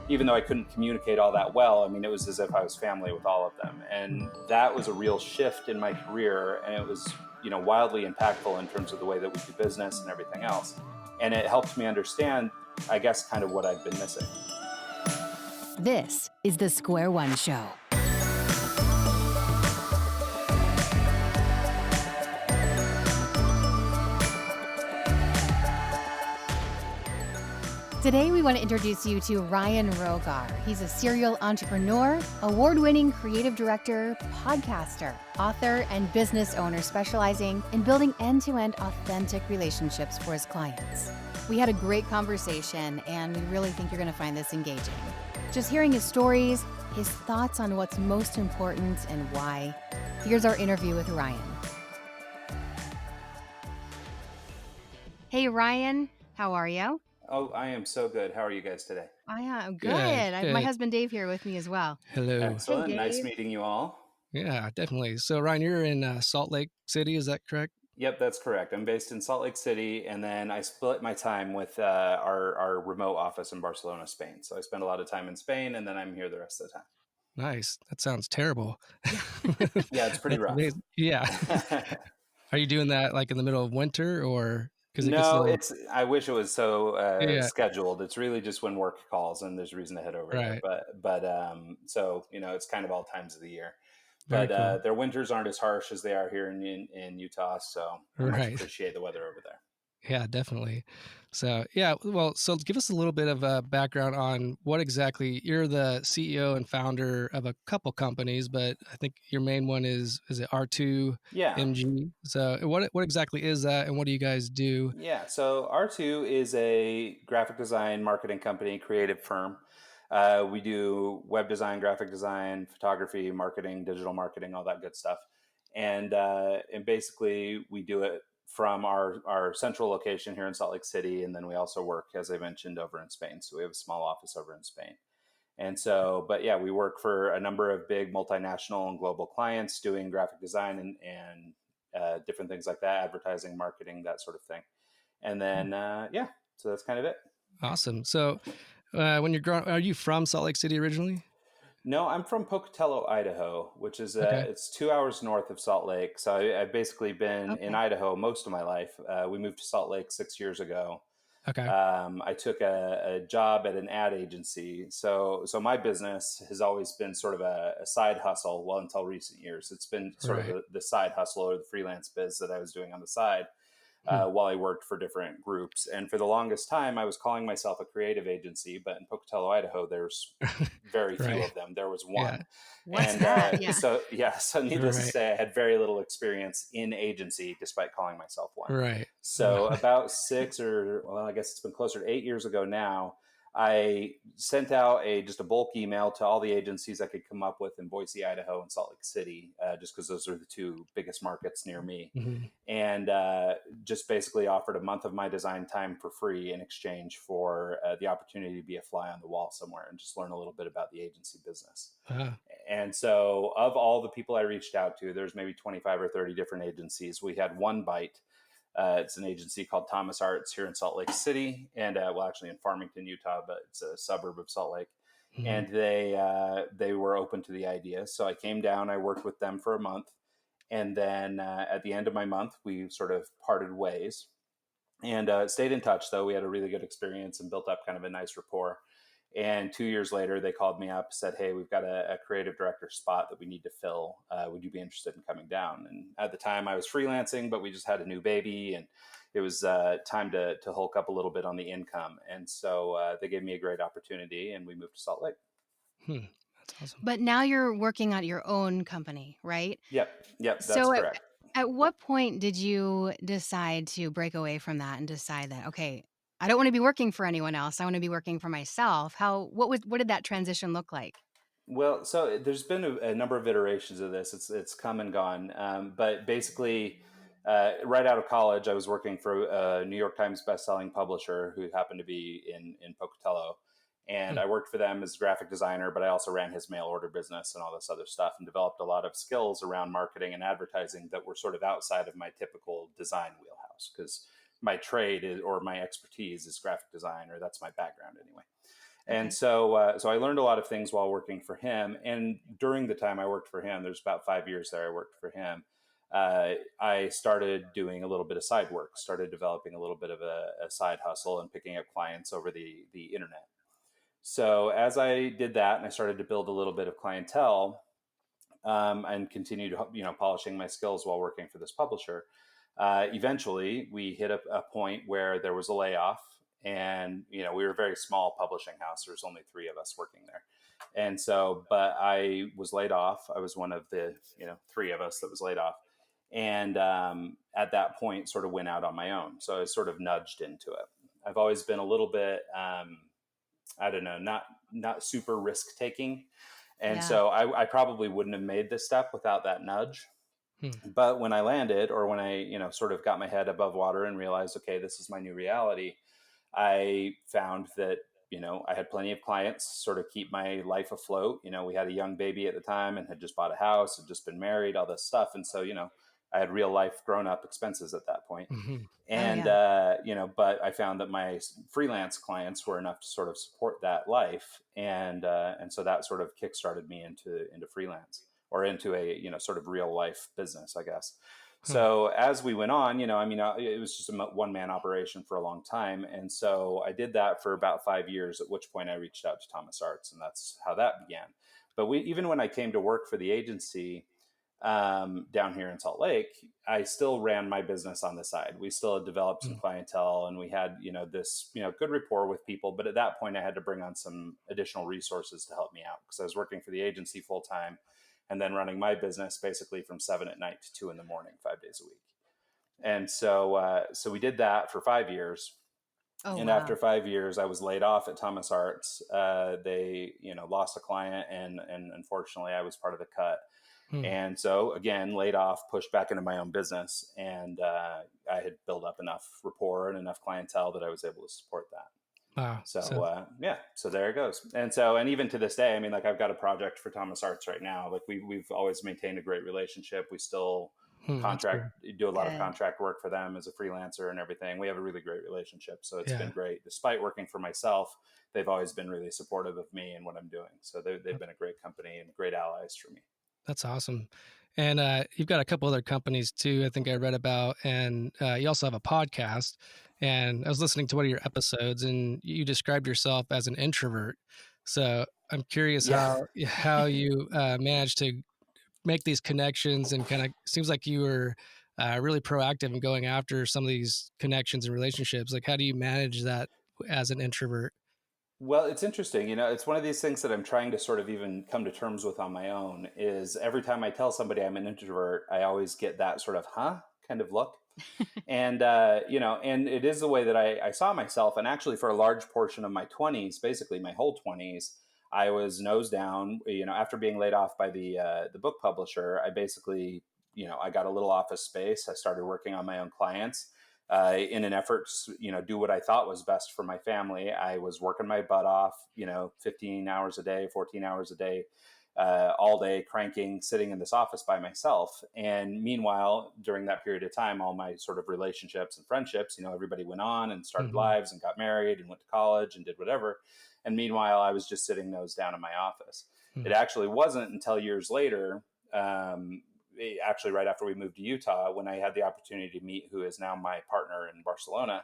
even though I couldn't communicate all that well, I mean, it was as if I was family with all of them. And that was a real shift in my career. And it was, wildly impactful in terms of the way that we do business and everything else. And it helped me understand, I guess, kind of what I'd been missing. This is the Square One Show. Today, we want to introduce you to Ryan Roghaar. He's a serial entrepreneur, award-winning creative director, podcaster, author, and business owner specializing in building end-to-end authentic relationships for his clients. We had a great conversation, and we really think you're going to find this engaging. Just hearing his stories, his thoughts on what's most important and why. Here's our interview with Ryan. Hey, Ryan, how are you? Oh, I am so good. How are you guys today? I am good. Good, I have my good. husband Dave here with me as well. Hello. Hey, Excellent. Nice Dave. meeting you all. Yeah, definitely. So, Ryan, you're in Salt Lake City, is that correct? Yep, that's correct. I'm based in Salt Lake City, and then I split my time with our remote office in Barcelona, Spain. So I spend a lot of time in Spain, and then I'm here the rest of the time. Nice. That sounds terrible. Yeah, it's pretty That's rough. amazing. Yeah. Are you doing that like in the middle of winter or because it gets a No, little, I wish it was so yeah, scheduled. It's really just when work calls and there's reason to head over there. right. But so it's kind of all times of the year. Very But cool. their winters aren't as harsh as they are here in Utah. So I much Right. appreciate the weather over there. Yeah, definitely. So, yeah, well, so give us a little bit of a background on what exactly you're the CEO and founder of a couple companies, but I think your main one is it R2 Yeah. MG? So, what exactly is that and what do you guys do? Yeah, so R2 is a graphic design marketing company, creative firm. We do web design, graphic design, photography, marketing, digital marketing, all that good stuff. And basically, we do it from our central location here in Salt Lake City. And then we also work, as I mentioned, over in Spain. So we have a small office over in Spain. And so, but yeah, we work for a number of big multinational and global clients doing graphic design and different things like that, advertising, marketing, that sort of thing. And then, yeah, so that's kind of it. Awesome. So, when you're growing, are you from Salt Lake City originally? No, I'm from Pocatello, Idaho, which is Okay. it's 2 hours north of Salt Lake. So I've basically been in Okay. Idaho most of my life. We moved to Salt Lake 6 years ago. Okay. I took a job at an ad agency. So my business has always been sort of a side hustle. Well, until recent years, it's been sort of Right. the side hustle or the freelance biz that I was doing on the side. Hmm. While I worked for different groups. And for the longest time, I was calling myself a creative agency, but in Pocatello, Idaho, there's very few Right. of them. There was Yeah. one. What's And that? Yeah. so needless to Right. say, I had very little experience in agency despite calling myself one. Right. So about I guess it's been closer to 8 years ago now, I sent out just a bulk email to all the agencies I could come up with in Boise, Idaho, and Salt Lake City, just because those are the two biggest markets near me, Mhm. and just basically offered a month of my design time for free in exchange for the opportunity to be a fly on the wall somewhere and just learn a little bit about the agency business. Ah, And so, of all the people I reached out to, there's maybe 25 or 30 different agencies. We had one bite. It's an agency called Thomas Arts here in Salt Lake City, and well, actually in Farmington, Utah, but it's a suburb of Salt Lake. mhm. And they were open to the idea, so I came down. I worked with them for a month, and then at the end of my month, we sort of parted ways. And stayed in touch, though. We had a really good experience and built up kind of a nice rapport. And 2 years later, they called me up, said, "Hey, we've got a creative director spot that we need to fill. Would you be interested in coming down?" And at the time, I was freelancing, but we just had a new baby, and it was time to hulk up a little bit on the income. And so they gave me a great opportunity, and we moved to Salt Lake. Hmm. That's awesome. But now you're working on your own company, right? Yep, that's So correct. at what point did you decide to break away from that and decide that, okay, I don't want to be working for anyone else. I want to be working for myself. What did that transition look like? Well, so there's been a number of iterations of this. It's come and gone, but basically, right out of college, I was working for a New York Times bestselling publisher who happened to be in Pocatello, and Hmm. I worked for them as a graphic designer. But I also ran his mail order business and all this other stuff, and developed a lot of skills around marketing and advertising that were sort of outside of my typical design wheelhouse because my trade is, or my expertise is graphic design, or that's my background anyway. And Okay. so I learned a lot of things while working for him. And during the time I worked for him, there's about 5 years there I worked for him. I started doing a little bit of side work, started developing a little bit of a side hustle and picking up clients over the internet. So as I did that and I started to build a little bit of clientele, and continued, polishing my skills while working for this publisher. Eventually, we hit a point where there was a layoff, and we were a very small publishing house. There's only three of us working there, and so, but I was laid off. I was one of the three of us that was laid off, and at that point, sort of went out on my own. So I was sort of nudged into it. I've always been a little bit, I don't know, not super risk taking. And Yeah. so I probably wouldn't have made this step without that nudge. Hmm. But when I landed, or when I, sort of got my head above water and realized, okay, this is my new reality, I found that, I had plenty of clients sort of keep my life afloat. We had a young baby at the time and had just bought a house, had just been married, all this stuff. And so, I had real life grown up expenses at that point. Hmm. Oh, And, yeah. but I found that my freelance clients were enough to sort of support that life. And so that sort of kickstarted me into freelance, or into a, sort of real life business, I guess. Huh. So as we went on, it was just a one man operation for a long time. And so I did that for about 5 years, at which point I reached out to Thomas Arts, and that's how that began. But even when I came to work for the agency, down here in Salt Lake, I still ran my business on the side. We still had developed some Hmm. clientele, and we had, this, good rapport with people. But at that point, I had to bring on some additional resources to help me out, because I was working for the agency full time, and then running my business basically from 7 at night to 2 in the morning, 5 days a week. And so we did that for 5 years. Oh, And wow. after 5 years, I was laid off at Thomas Arts. They, lost a client, and unfortunately, I was part of the cut. Hmm. And so again, laid off, pushed back into my own business, and I had built up enough rapport and enough clientele that I was able to support that. Wow. So So, yeah, so there it goes. And so, and even to this day, I mean, like, I've got a project for Thomas Arts right now. Like, we've always maintained a great relationship. We still that's cool. do a lot of Good. contract work for them as a freelancer and everything. We have a really great relationship. So it's been Yeah. great. Despite working for myself, they've always been really supportive of me and what I'm doing. So they've been a great company and great allies for me. That's awesome. And you've got a couple other companies too, I think I read about. And you also have a podcast. And I was listening to one of your episodes, and you described yourself as an introvert. So I'm curious Yeah. how you managed to make these connections, and kind of seems like you were really proactive in going after some of these connections and relationships. Like, how do you manage that as an introvert? Well, it's interesting. It's one of these things that I'm trying to sort of even come to terms with on my own. Is every time I tell somebody I'm an introvert, I always get that sort of, huh, kind of look. And, and it is the way that I saw myself. And actually, for a large portion of my 20s, basically my whole 20s, I was nose down. After being laid off by the book publisher, I basically, I got a little office space. I started working on my own clients, in an effort to, do what I thought was best for my family. I was working my butt off, 15 hours a day, 14 hours a day, all day, cranking, sitting in this office by myself. And meanwhile, during that period of time, all my sort of relationships and friendships, everybody went on and started Hmm. lives and got married and went to college and did whatever. And meanwhile, I was just sitting nose down in my office. Hmm. It actually wasn't until years later, actually right after we moved to Utah, when I had the opportunity to meet who is now my partner in Barcelona,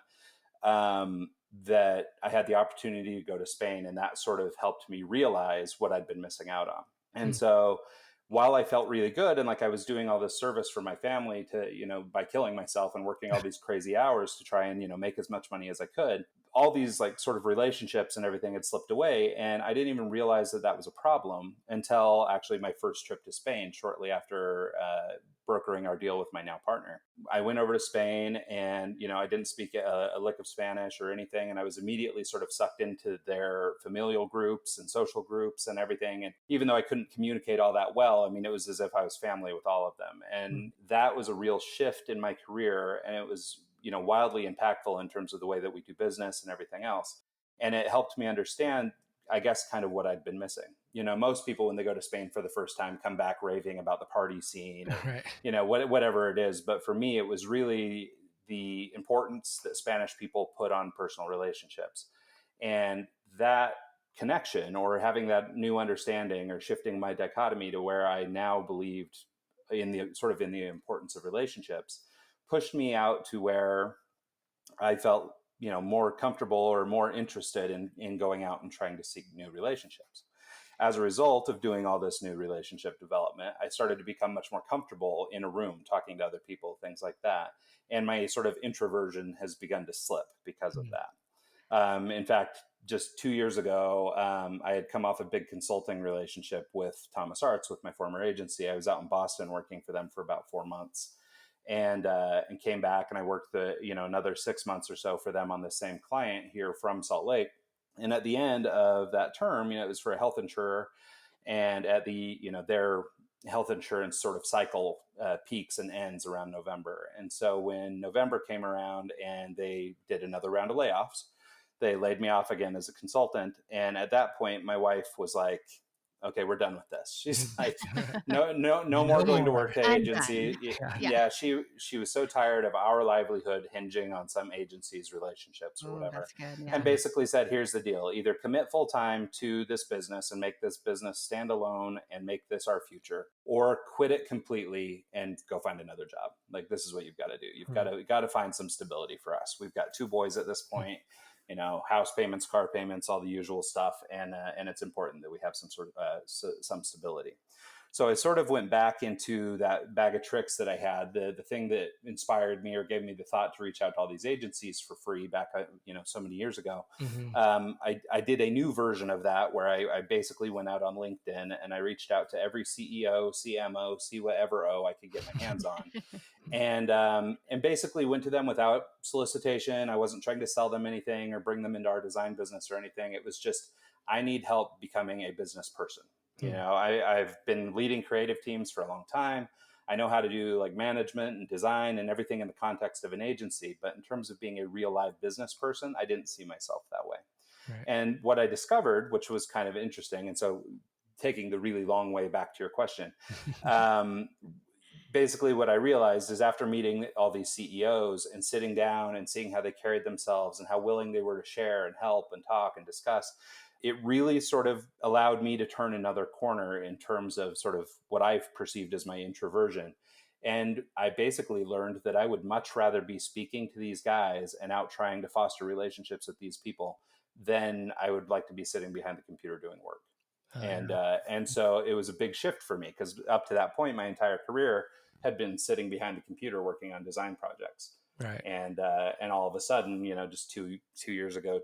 um, that I had the opportunity to go to Spain, and that sort of helped me realize what I'd been missing out on. And Hmm. so, while I felt really good and like I was doing all this service for my family to, by killing myself and working all these crazy hours to try and, make as much money as I could, all these like sort of relationships and everything had slipped away. And I didn't even realize that that was a problem until actually my first trip to Spain, shortly after brokering our deal with my now partner. I went over to Spain, and, I didn't speak a lick of Spanish or anything. And I was immediately sort of sucked into their familial groups and social groups and everything. And even though I couldn't communicate all that well, I mean, it was as if I was family with all of them. Hmm. And that was a real shift in my career. And it was, wildly impactful in terms of the way that we do business and everything else. And it helped me understand, I guess, kind of what I'd been missing. Most people, when they go to Spain for the first time, come back raving about the party scene, or, Right. whatever it is. But for me, it was really the importance that Spanish people put on personal relationships. And that connection or having that new understanding or shifting my dichotomy to where I now believed in the importance of relationships pushed me out to where I felt, more comfortable or more interested in going out and trying to seek new relationships. As a result of doing all this new relationship development, I started to become much more comfortable in a room talking to other people, things like that. And my sort of introversion has begun to slip because of Mm. that. In fact, just 2 years ago, I had come off a big consulting relationship with Thomas Arts, with my former agency. I was out in Boston working for them for about 4 months, and came back, and I worked another 6 months or so for them on the same client here from Salt Lake. And at the end of that term, it was for a health insurer, and at their health insurance sort of cycle peaks and ends around November. And so when November came around and they did another round of layoffs, they laid me off again as a consultant. And at that point, my wife was like, okay, we're done with this. She's like, no more going to work to I'm agency. done. Yeah, she was so tired of our livelihood hinging on some agency's relationships or Oh, whatever. that's good. Yeah. And basically said, here's the deal: either commit full time to this business and make this business stand alone and make this our future, or quit it completely and go find another job. Like, this is what you've got to do. You've got to find some stability for us. We've got 2 boys at this point. House payments, car payments, all the usual stuff. And it's important that we have some sort of some stability. So I sort of went back into that bag of tricks that I had. The thing that inspired me or gave me the thought to reach out to all these agencies for free back, so many years ago. I did a new version of that where I basically went out on LinkedIn and I reached out to every CEO, CMO, see whatever I could get my hands on. And basically went to them without solicitation. I wasn't trying to sell them anything or bring them into our design business or anything. It was just, I need help becoming a business person. I've been leading creative teams for a long time. I know how to do like management and design and everything in the context of an agency. But in terms of being a real live business person, I didn't see myself that way. Right. And what I discovered, which was kind of interesting, and so taking the really long way back to your question, basically what I realized is after meeting all these CEOs and sitting down and seeing how they carried themselves and how willing they were to share and help and talk and discuss, it really sort of allowed me to turn another corner in terms of sort of what I've perceived as my introversion. And I basically learned that I would much rather be speaking to these guys and out trying to foster relationships with these people than I would like to be sitting behind the computer doing work. And so it was a big shift for me, because up to that point, my entire career had been sitting behind the computer working on design projects. Right. And all of a sudden, just two years ago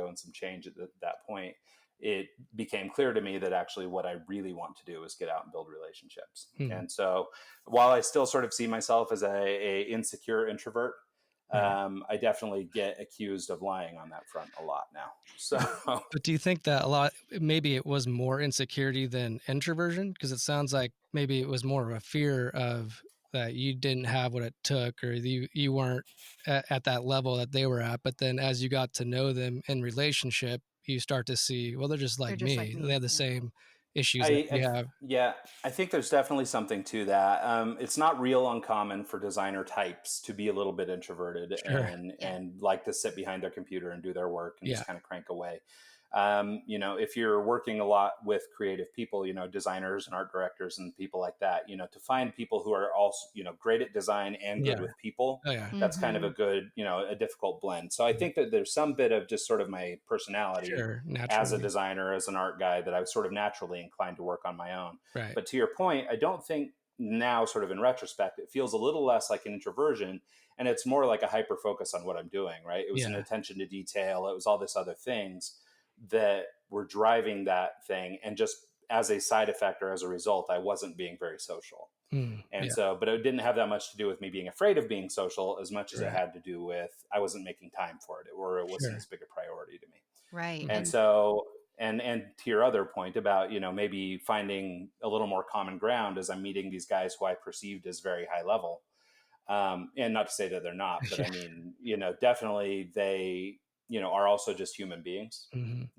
and some change at that point, it became clear to me that actually what I really want to do is get out and build relationships. And so while I still sort of see myself as a insecure introvert, I definitely get accused of lying on that front a lot now. So, but do you think that maybe it was more insecurity than introversion? Because it sounds like maybe it was more of a fear of that you didn't have what it took, or you weren't at that level that they were at. But then as you got to know them in relationship, you start to see, well, they're just like me. They have the same issues that we have. Yeah, I think there's definitely something to that. It's not real uncommon for designer types to be a little bit introverted and like to sit behind their computer and do their work and just kind of crank away. If you're working a lot with creative people, designers and art directors and people like that, to find people who are also, great at design and good with people, that's kind of a good, a difficult blend. So I think that there's some bit of just sort of my personality as a designer, as an art guy, that I was sort of naturally inclined to work on my own. Right. But to your point, I don't think now, sort of in retrospect, it feels a little less like an introversion, and it's more like a hyper focus on what I'm doing, right? It was an attention to detail. It was all this other things that were driving that thing. And just as a side effect or as a result, I wasn't being very social. But it didn't have that much to do with me being afraid of being social as much as it had to do with I wasn't making time for it, or it wasn't as big a priority to me. Right. And so, and to your other point about, maybe finding a little more common ground as I'm meeting these guys who I perceived as very high level. And not to say that they're not, but I mean, definitely they, are also just human beings, and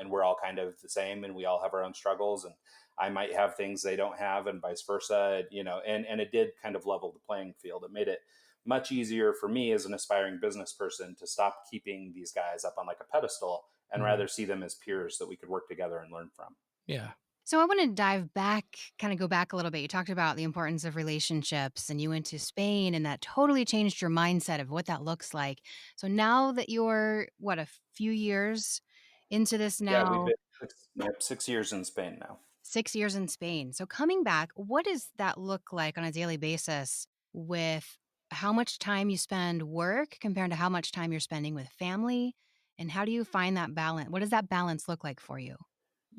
we're all kind of the same, and we all have our own struggles, and I might have things they don't have and vice versa, and it did kind of level the playing field. It made it much easier for me as an aspiring business person to stop keeping these guys up on like a pedestal and rather see them as peers that we could work together and learn from. Yeah. So I want to dive back, kind of go back a little bit. You talked about the importance of relationships and you went to Spain and that totally changed your mindset of what that looks like. So now that you're, what, a few years into this Yeah, we've now, been 6 years in Spain now. 6 years in Spain. So coming back, what does that look like on a daily basis with how much time you spend work compared to how much time you're spending with family? And how do you find that balance? What does that balance look like for you?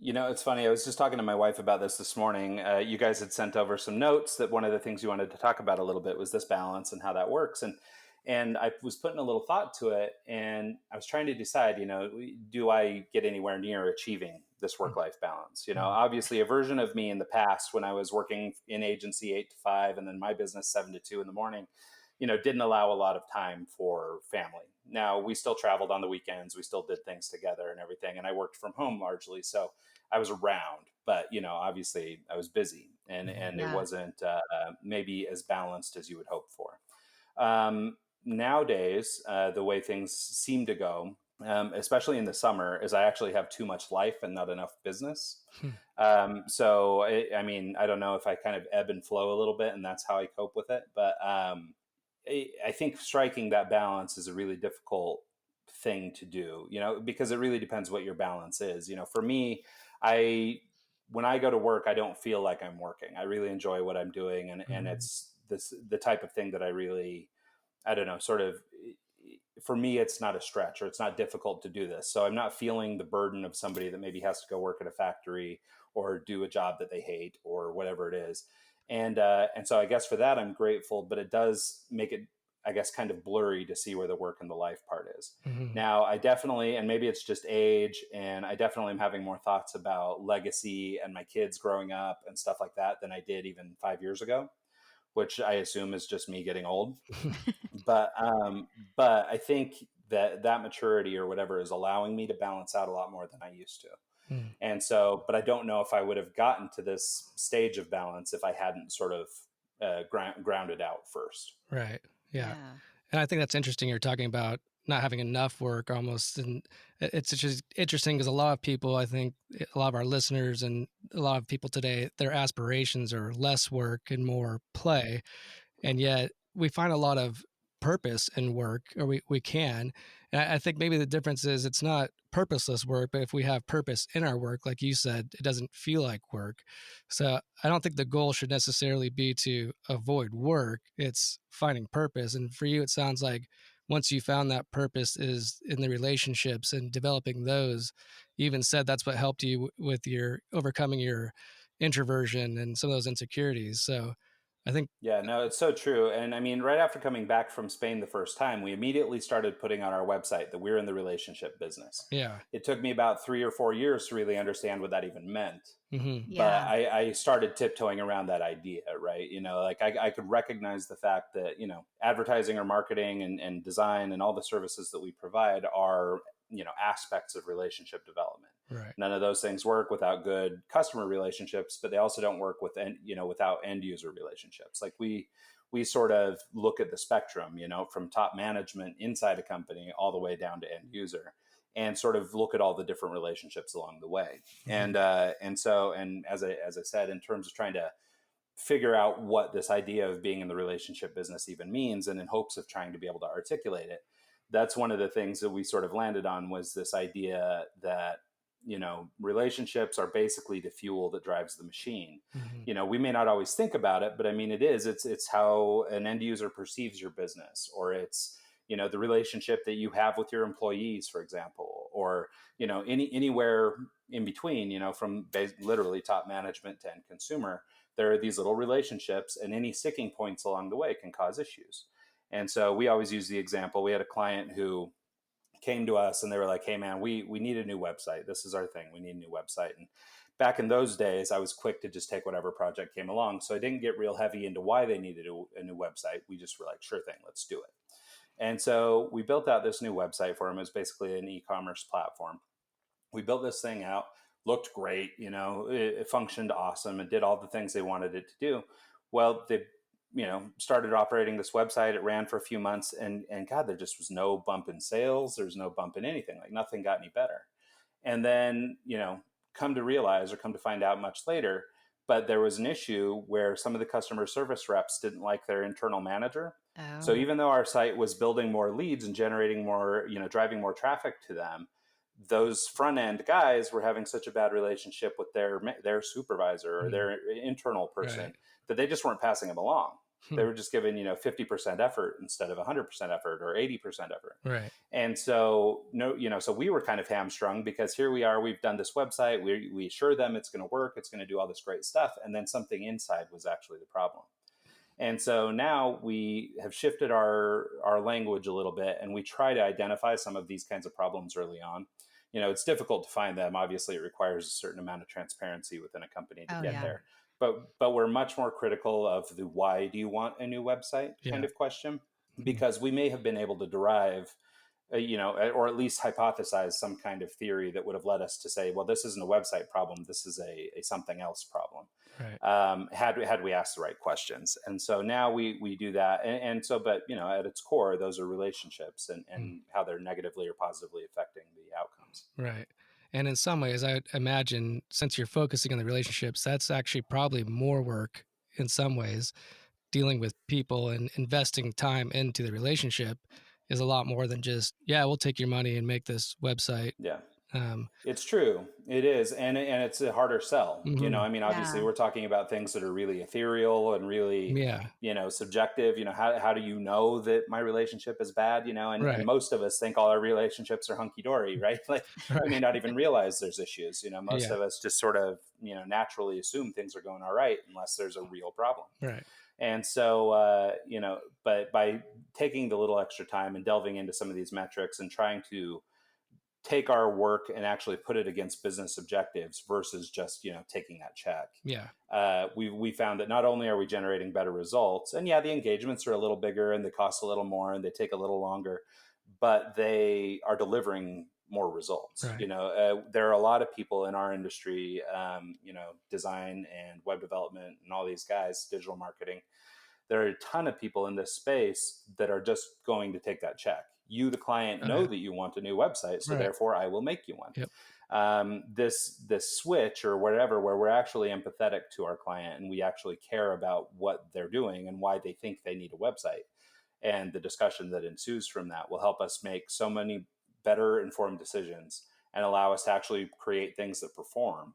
It's funny. I was just talking to my wife about this morning. You guys had sent over some notes that one of the things you wanted to talk about a little bit was this balance and how that works. And I was putting a little thought to it, and I was trying to decide, do I get anywhere near achieving this work-life balance? Obviously, a version of me in the past when I was working in agency 8 to 5, and then my business 7 to 2 in the morning, didn't allow a lot of time for family. Now, we still traveled on the weekends. We still did things together and everything. And I worked from home largely. So I was around, but, obviously I was busy and it Yeah. wasn't maybe as balanced as you would hope for. Nowadays, the way things seem to go, especially in the summer, is I actually have too much life and not enough business. So, I don't know if I kind of ebb and flow a little bit, and that's how I cope with it. But I think striking that balance is a really difficult thing to do, because it really depends what your balance is. For me, I when I go to work, I don't feel like I'm working. I really enjoy what I'm doing, and it's the type of thing that I really, I don't know, sort of, for me, it's not a stretch or it's not difficult to do this. So I'm not feeling the burden of somebody that maybe has to go work at a factory or do a job that they hate or whatever it is. And so I guess for that, I'm grateful, but it does make it, I guess, kind of blurry to see where the work and the life part is. Now, I definitely, and maybe it's just age, and I definitely am having more thoughts about legacy and my kids growing up and stuff like that than I did even 5 years ago, which I assume is just me getting old. But I think that maturity or whatever is allowing me to balance out a lot more than I used to. And so, but I don't know if I would have gotten to this stage of balance if I hadn't sort of grounded out first. Right. Yeah. Yeah. And I think that's interesting. You're talking about not having enough work almost. And it's just interesting because a lot of people, I think a lot of our listeners and a lot of people today, their aspirations are less work and more play. And yet we find a lot of purpose in work, or we can. And I think maybe the difference is it's not purposeless work, but if we have purpose in our work, like you said, it doesn't feel like work. So I don't think the goal should necessarily be to avoid work. It's finding purpose. And for you, it sounds like once you found that purpose is in the relationships and developing those, you even said that's what helped you with your overcoming your introversion and some of those insecurities. So I think, Yeah, no, it's so true. And right after coming back from Spain the first time, we immediately started putting on our website that we're in the relationship business. yeah. It took me about 3 or 4 years to really understand what that even meant. But Yeah. I started tiptoeing around that idea, right? Like I could recognize the fact that, advertising or marketing and design and all the services that we provide are, aspects of relationship development. Right. None of those things work without good customer relationships, but they also don't work without end user relationships. Like we sort of look at the spectrum, from top management inside a company all the way down to end user, and sort of look at all the different relationships along the way. And as I said, in terms of trying to figure out what this idea of being in the relationship business even means, and in hopes of trying to be able to articulate it, that's one of the things that we sort of landed on, was this idea that relationships are basically the fuel that drives the machine. We may not always think about it, but it's how an end user perceives your business, or it's the relationship that you have with your employees, for example, or anywhere in between, from literally top management to end consumer. There are these little relationships, and any sticking points along the way can cause issues. And so we always use the example. We had a client who came to us and they were like, "Hey man, we need a new website. This is our thing. We need a new website." And back in those days, I was quick to just take whatever project came along. So I didn't get real heavy into why they needed a new website. We just were like, "Sure thing, let's do it." And so we built out this new website for them. It was basically an e-commerce platform. We built this thing out, looked great, it functioned awesome. It did all the things they wanted it to do. Well, they started operating this website. It ran for a few months, and God, there just was no bump in sales. There's no bump in anything. Like nothing got any better. And then, come to realize or come to find out much later, but there was an issue where some of the customer service reps didn't like their internal manager. So Oh. even though our site was building more leads and generating more, driving more traffic to them, those front end guys were having such a bad relationship with their supervisor or their internal person Right. that they just weren't passing them along. Hmm. They were just giving 50% effort instead of 100% effort or 80% effort. Right. And so so we were kind of hamstrung because here we are, we've done this website, we assure them it's going to work, it's going to do all this great stuff, and then something inside was actually the problem. And so now we have shifted our language a little bit, and we try to identify some of these kinds of problems early on. It's difficult to find them. Obviously, it requires a certain amount of transparency within a company to Oh, get yeah. there. But we're much more critical of the why do you want a new website kind of question, because we may have been able to derive or at least hypothesize some kind of theory that would have led us to say, well, this isn't a website problem, this is a something else problem. Right. Had we asked the right questions. And so now we do that. And so, but at its core, those are relationships and how they're negatively or positively affecting the outcomes. Right. And in some ways, I imagine since you're focusing on the relationships, that's actually probably more work in some ways. Dealing with people and investing time into the relationship is a lot more than just, we'll take your money and make this website. Yeah. It's true. It is. And it's a harder sell. Obviously we're talking about things that are really ethereal and really, subjective. How do you know that my relationship is bad? And most of us think all our relationships are hunky dory, right? Like we may not even realize there's issues. Most of us just sort of, naturally assume things are going all right unless there's a real problem. Right. And so, but by taking the little extra time and delving into some of these metrics and trying to take our work and actually put it against business objectives versus just taking that check. We found that not only are we generating better results, and the engagements are a little bigger and they cost a little more and they take a little longer, but they are delivering more results. Right. There are a lot of people in our industry, design and web development and all these guys, digital marketing. There are a ton of people in this space that are just going to take that check. You, the client, know that you want a new website, so therefore I will make you one. This switch or whatever, where we're actually empathetic to our client and we actually care about what they're doing and why they think they need a website, and the discussion that ensues from that will help us make so many better informed decisions and allow us to actually create things that perform.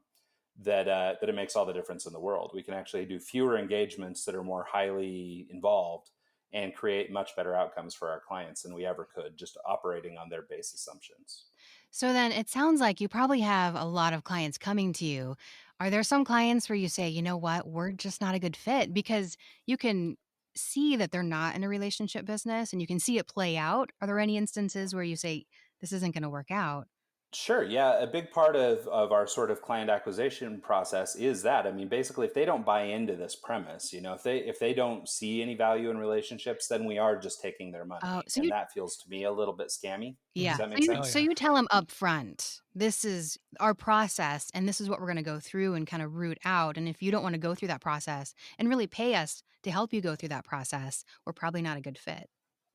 That it makes all the difference in the world. We can actually do fewer engagements that are more highly involved and create much better outcomes for our clients than we ever could just operating on their base assumptions. So then it sounds like you probably have a lot of clients coming to you. Are there some clients where you say, you know what, we're just not a good fit? Because you can see that they're not in a relationship business and you can see it play out. Are there any instances where you say, this isn't going to work out? Sure. Yeah. A big part of our sort of client acquisition process is that. I mean, basically, if they don't buy into this premise, if they don't see any value in relationships, then we are just taking their money. So and that feels to me a little bit scammy. Yeah. Does that make sense? So you tell them up front, this is our process and this is what we're going to go through and kind of root out. And if you don't want to go through that process and really pay us to help you go through that process, we're probably not a good fit.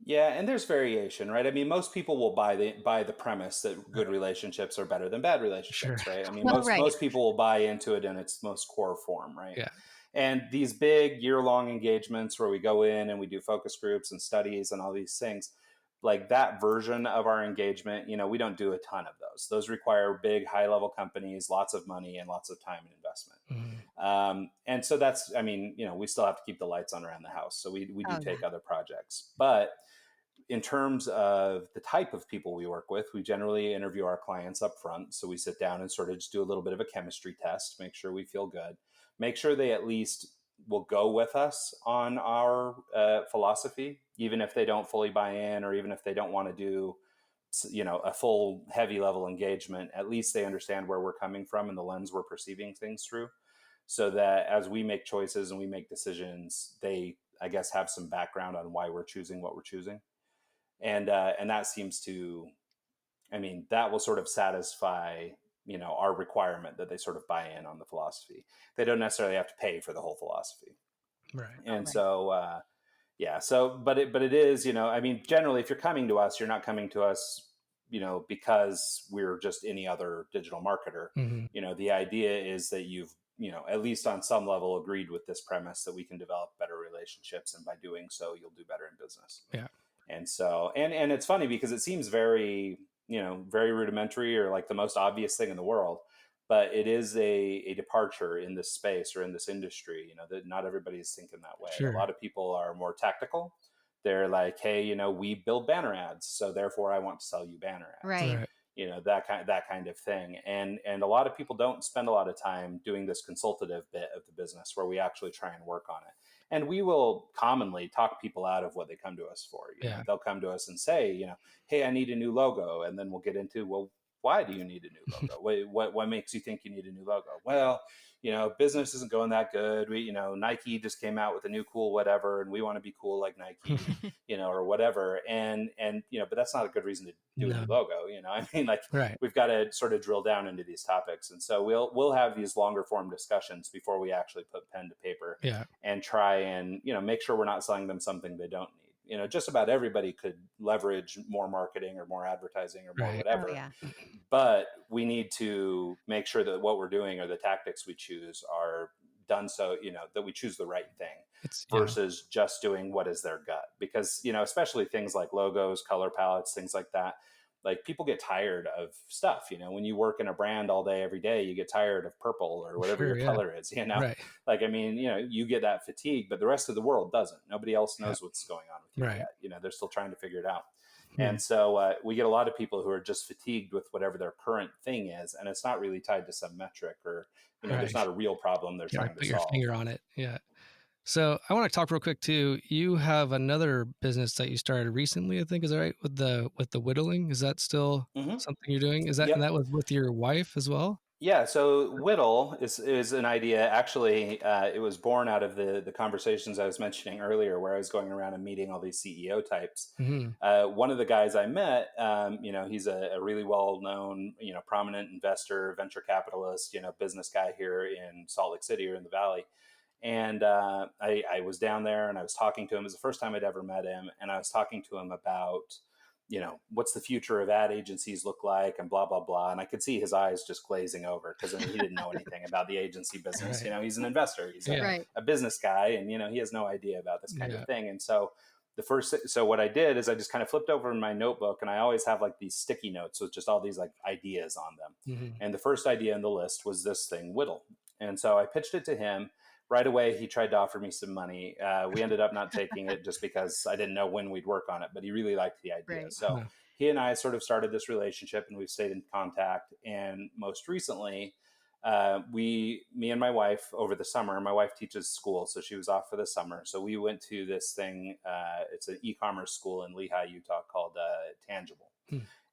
Yeah, and there's variation, right? I mean, most people will buy the premise that good relationships are better than bad relationships, right? I mean, most people will buy into it in its most core form, right? Yeah. And these big year-long engagements where we go in and we do focus groups and studies and all these things, like that version of our engagement, we don't do a ton of those. Those require big, high-level companies, lots of money and lots of time and investment. And so that's, I mean, we still have to keep the lights on around the house. So we do take other projects. But in terms of the type of people we work with, we generally interview our clients up front. So we sit down and sort of just do a little bit of a chemistry test, make sure we feel good, make sure they at least will go with us on our philosophy, even if they don't fully buy in, or even if they don't want to do, a full heavy level engagement. At least they understand where we're coming from and the lens we're perceiving things through, so that as we make choices and we make decisions, they, I guess, have some background on why we're choosing what we're choosing. And that seems to, I mean, that will sort of satisfy, our requirement that they sort of buy in on the philosophy. They don't necessarily have to pay for the whole philosophy. Right. And so, but it is, I mean, generally, if you're coming to us, you're not coming to us because we're just any other digital marketer, Hmm. the idea is that you've, at least on some level agreed with this premise that we can develop better relationships. And by doing so, you'll do better in business. Yeah. And so, and it's funny because it seems very, very rudimentary or like the most obvious thing in the world, but it is a departure in this space or in this industry, that not everybody's thinking that way. A Sure. lot of people are more tactical. They're like, hey, we build banner ads, so therefore I want to sell you banner ads. Right. Right. That kind of thing. And a lot of people don't spend a lot of time doing this consultative bit of the business where we actually try and work on it. And we will commonly talk people out of what they come to us for. Yeah. They'll come to us and say, hey, I need a new logo. And then we'll get into, well, why do you need a new logo? What makes you think you need a new logo? Well, business isn't going that good. We, Nike just came out with a new cool whatever, and we want to be cool like Nike, or whatever. And but that's not a good reason to do a new logo. I mean, like, Right. we've got to sort of drill down into these topics. And so we'll have these longer form discussions before we actually put pen to paper, Yeah. and try and, make sure we're not selling them something they don't need. Just about everybody could leverage more marketing or more advertising or more Right. whatever. Oh, yeah. But we need to make sure that what we're doing or the tactics we choose are done so, that we choose the right thing versus just doing what is their gut. Because, especially things like logos, color palettes, things like that, like, people get tired of stuff. When you work in a brand all day, every day, you get tired of purple or whatever your color is, Right. like, I mean, you get that fatigue, but the rest of the world doesn't. Nobody else knows what's going on with you Right. yet. They're still trying to figure it out. And so we get a lot of people who are just fatigued with whatever their current thing is, and it's not really tied to some metric or, there's not a real problem they're trying to put solve. your finger on it. Yeah. So I want to talk real quick too. You have another business that you started recently, I think, is that right? With the whittling. Is that still something you're doing? Is that and that was with your wife as well? Yeah, so Whittle is an idea. Actually, it was born out of the conversations I was mentioning earlier, where I was going around and meeting all these CEO types. One of the guys I met, he's a really well-known, prominent investor, venture capitalist, business guy here in Salt Lake City or in the Valley. And I was down there and I was talking to him. It was the first time I'd ever met him, and I was talking to him about, what's the future of ad agencies look like and blah, blah, blah. And I could see his eyes just glazing over because he didn't know anything about the agency business. He's an investor, he's a business guy, and, he has no idea about this kind of thing. And so so what I did is I just kind of flipped over in my notebook, and I always have like these sticky notes with just all these like ideas on them. And the first idea in the list was this thing, Whittle. And so I pitched it to him. Right away, he tried to offer me some money. We ended up not taking it just because I didn't know when we'd work on it, but he really liked the idea. Right. So he and I sort of started this relationship, and we've stayed in contact. And most recently, me and my wife over the summer, my wife teaches school, so she was off for the summer. So we went to this thing. It's an e-commerce school in Lehi, Utah called Tangible.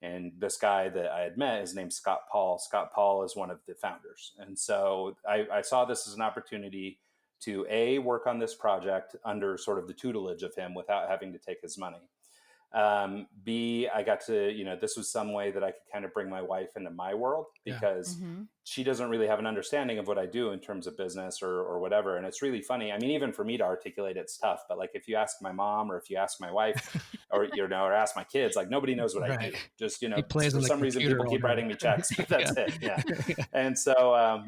And this guy that I had met, his name's Scott Paul. Scott Paul is one of the founders. And so I saw this as an opportunity to work on this project under sort of the tutelage of him without having to take his money. B, I got to, this was some way that I could kind of bring my wife into my world because she doesn't really have an understanding of what I do in terms of business or whatever. And it's really funny. I mean, even for me to articulate, it's tough. But like, if you ask my mom or if you ask my wife or, or ask my kids, like, nobody knows what I do. Just, for some reason, people keep writing me checks. That's it. Yeah. And so,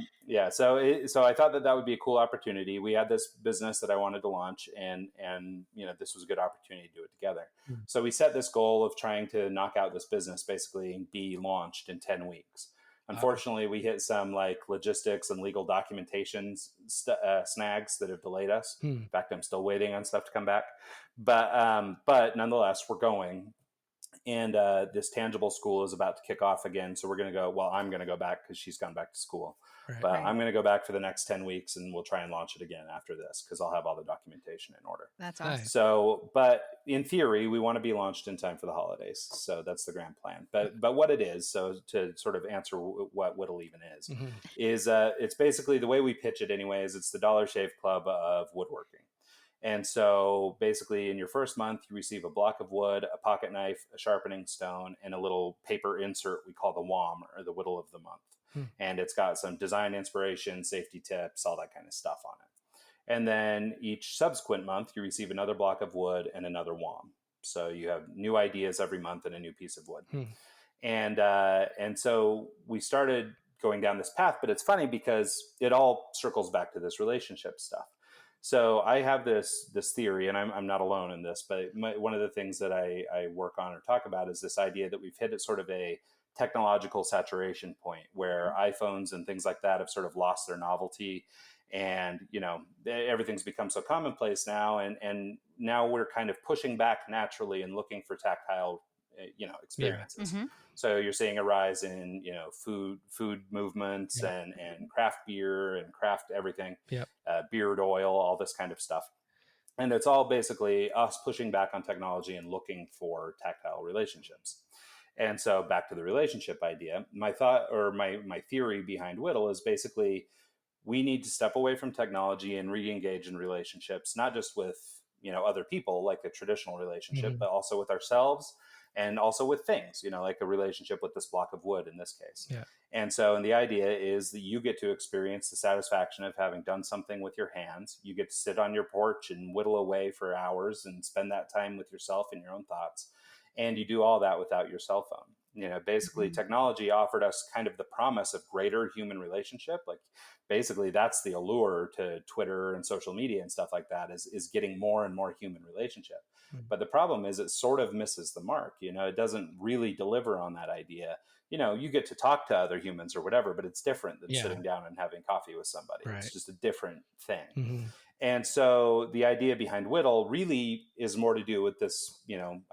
so I thought that would be a cool opportunity. We had this business that I wanted to launch, and this was a good opportunity to do it together. So we set this goal of trying to knock out this business, basically be launched in 10 weeks. Unfortunately, we hit some like logistics and legal documentation snags that have delayed us. In fact, I'm still waiting on stuff to come back. But nonetheless, we're going. And this Tangible school is about to kick off again. So we're going to go, well, I'm going to go back because she's gone back to school. I'm going to go back for the next 10 weeks, and we'll try and launch it again after this because I'll have all the documentation in order. That's awesome. Nice. So, but in theory, we want to be launched in time for the holidays. So that's the grand plan. But what it is, so to sort of answer what Whittle even is it's basically the way we pitch it anyways, it's the Dollar Shave Club of woodworking. And so basically in your first month, you receive a block of wood, a pocket knife, a sharpening stone, and a little paper insert we call the WOM, or the Whittle of the Month. And it's got some design inspiration, safety tips, all that kind of stuff on it. And then each subsequent month, you receive another block of wood and another WOM. So you have new ideas every month and a new piece of wood. And so we started going down this path. But it's funny because it all circles back to this relationship stuff. So I have this theory, and I'm not alone in this, but one of the things that I work on or talk about is this idea that we've hit at sort of a technological saturation point where iPhones and things like that have sort of lost their novelty, and everything's become so commonplace now, and now we're kind of pushing back naturally and looking for tactile experiences. Mm-hmm. So you're seeing a rise in food movements, Yep. and craft beer and craft everything, Yep. beard oil, all this kind of stuff. And it's all basically us pushing back on technology and looking for tactile relationships. And so back to the relationship idea, my thought, or my theory behind Whittle, is basically we need to step away from technology and re-engage in relationships, not just with other people like a traditional relationship, Mhm. but also with ourselves, and also with things, like a relationship with this block of wood in this case. Yeah. And so, and the idea is that you get to experience the satisfaction of having done something with your hands. You get to sit on your porch and whittle away for hours and spend that time with yourself and your own thoughts. And you do all that without your cell phone. Basically, technology offered us kind of the promise of greater human relationship. Like, basically, that's the allure to Twitter and social media and stuff like that, is getting more and more human relationship. Mhm. But the problem is it sort of misses the mark. It doesn't really deliver on that idea. You get to talk to other humans or whatever, but it's different than Yeah. sitting down and having coffee with somebody. Right. It's just a different thing. Mhm. And so the idea behind Whittle really is more to do with this,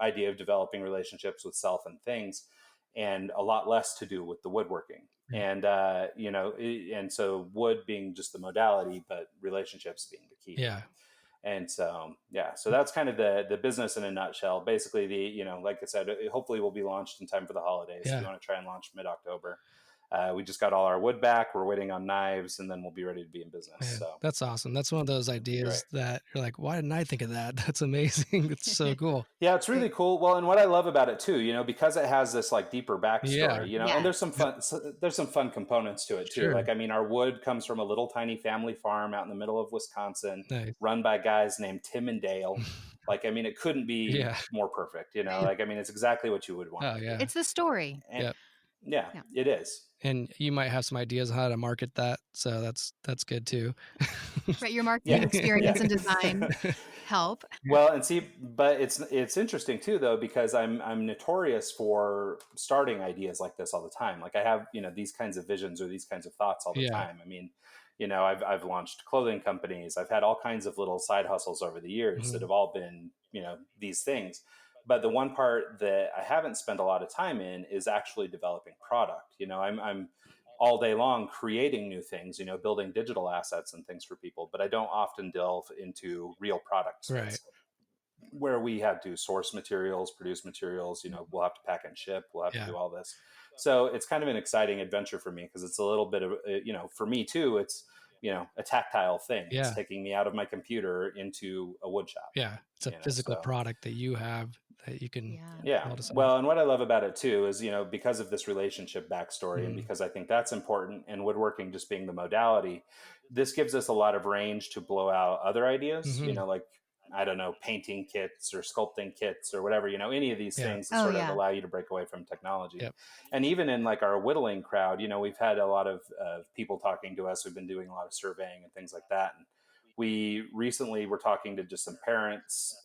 idea of developing relationships with self and things, and a lot less to do with the woodworking. Yeah. And and so wood being just the modality, but relationships being the key. Yeah. And so, so that's kind of the business in a nutshell. Basically, like I said, hopefully we'll be launched in time for the holidays. Yeah. We want to try and launch mid-October. We just got all our wood back. We're waiting on knives, and then we'll be ready to be in business. Man, So that's awesome. That's one of those ideas that you're like, why didn't I think of that? That's amazing. It's so cool. Yeah, it's really cool. Well, and what I love about it too, because it has this like deeper backstory, Yeah. and there's some fun components to it too. Sure. Like, I mean, our wood comes from a little tiny family farm out in the middle of Wisconsin, Nice. run by guys named Tim and Dale. Like, I mean, it couldn't be Yeah. more perfect, Like, I mean, it's exactly what you would want. Oh, yeah. It's the story. And, Yep. yeah, it is. And you might have some ideas on how to market that, so that's good too. Right, your marketing experience and design help. Well, and see, but it's interesting too, though, because I'm notorious for starting ideas like this all the time. Like, I have these kinds of visions or these kinds of thoughts all the Yeah. time. I mean, I've launched clothing companies. I've had all kinds of little side hustles over the years that have all been these things. But the one part that I haven't spent a lot of time in is actually developing product. I'm all day long creating new things, building digital assets and things for people, but I don't often delve into real product space. Right. Where we had to source materials, produce materials, we'll have to pack and ship, we'll have to do all this. So it's kind of an exciting adventure for me, because it's a little bit of, for me too, it's, a tactile thing. Yeah. It's taking me out of my computer into a wood shop. Yeah. It's a physical product that you have that you can. Yeah. Well, and what I love about it too is, because of this relationship backstory, and because I think that's important, and woodworking just being the modality, this gives us a lot of range to blow out other ideas, like, I don't know, painting kits or sculpting kits or whatever, any of these things that sort of allow you to break away from technology. Yep. And even in like our whittling crowd, we've had a lot of people talking to us. We've been doing a lot of surveying and things like that. And we recently were talking to just some parents